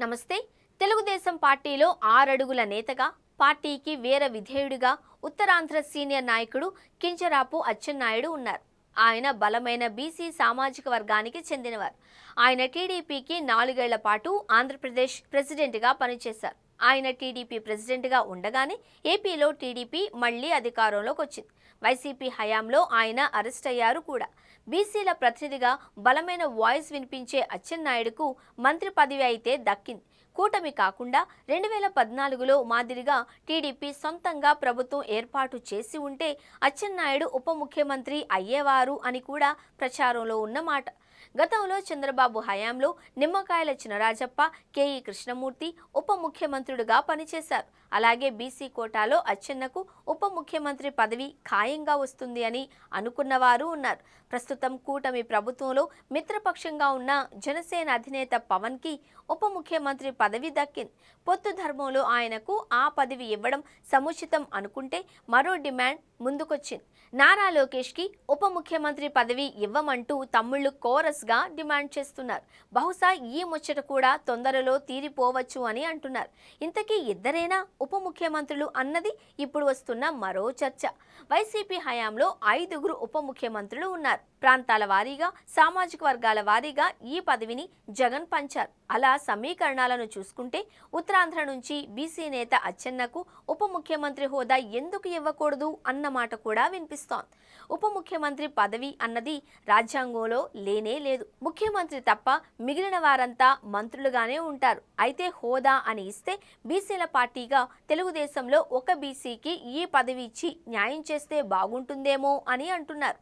నమస్తే. తెలుగుదేశం పార్టీలో 6 అడుగుల నేతగా, పార్టీకి వీర విధేయుడిగా ఉత్తరాంధ్ర సీనియర్ నాయకుడు కింజరాపు అచ్చెన్నాయుడు ఉన్నారు. ఆయన బలమైన బీసీ సామాజిక వర్గానికి చెందినవారు. ఆయన టీడీపీకి 4 ఏళ్ల పాటు ఆంధ్రప్రదేశ్ ప్రెసిడెంట్గా పనిచేశారు. ఆయన టీడీపీ ప్రెసిడెంట్గా ఉండగానే ఏపీలో టీడీపీ మళ్లీ అధికారంలోకి వచ్చింది. వైసీపీ హయాంలో ఆయన అరెస్ట్ అయ్యారు కూడా. బీసీల ప్రతినిధిగా బలమైన వాయిస్ వినిపించే అచ్చెన్నాయుడుకు మంత్రి పదవి అయితే దక్కింది. కూటమి కాకుండా 2014లో మాదిరిగా టీడీపీ సొంతంగా ప్రభుత్వం ఏర్పాటు చేసి ఉంటే అచ్చెన్నాయుడు ఉప ముఖ్యమంత్రి అయ్యేవారు అని కూడా ప్రచారంలో ఉన్నమాట. గతంలో చంద్రబాబు హయాంలో నిమ్మకాయల చినరాజప్ప, కేఈ కృష్ణమూర్తి ఉప ముఖ్యమంత్రులుగా పనిచేశారు. అలాగే బీసీ కోటాలో అచ్చెన్నకు ఉప ముఖ్యమంత్రి పదవి ఖాయంగా వస్తుంది అని అనుకున్నవారు ఉన్నారు. ప్రస్తుతం కూటమి ప్రభుత్వంలో మిత్రపక్షంగా ఉన్న జనసేన అధినేత పవన్ కి ఉప ముఖ్యమంత్రి పదవి దక్కింది. పొత్తు ధర్మంలో ఆయనకు ఆ పదవి ఇవ్వడం సముచితం అనుకుంటే మరో డిమాండ్ ముందుకొచ్చింది. నారా లోకేష్ కి ఉప ముఖ్యమంత్రి పదవి ఇవ్వమంటూ తమ్ముళ్లు కోరస్ గా డిమాండ్ చేస్తున్నారు. బహుశా ఈ ముచ్చట కూడా తొందరలో తీరిపోవచ్చు అని అంటున్నారు. ఇంతకీ ఇద్దరేనా ఉప ముఖ్యమంత్రులు అన్నది ఇప్పుడు వస్తున్న మరో చర్చ. వైసీపీ హయాంలో 5గురు ఉప ముఖ్యమంత్రులు ఉన్నారు. ప్రాంతాల వారీగా, సామాజిక వర్గాల వారీగా ఈ పదవిని జగన్ పంచారు. అలా సమీకరణాలను చూసుకుంటే ఉత్తరాంధ్ర నుంచి బీసీ నేత అచ్చెన్నకు ఉప ముఖ్యమంత్రి హోదా ఎందుకు ఇవ్వకూడదు అన్నమాట కూడా వినిపిస్తోంది. ఉప ముఖ్యమంత్రి పదవి అన్నది రాజ్యాంగంలో లేనే లేదు. ముఖ్యమంత్రి తప్ప మిగిలిన వారంతా మంత్రులుగానే ఉంటారు. అయితే హోదా అని ఇస్తే బీసీల పార్టీగా తెలుగుదేశంలో ఒక బీసీకి ఈ పదవి ఇచ్చి న్యాయం చేస్తే బాగుంటుందేమో అని అంటున్నారు.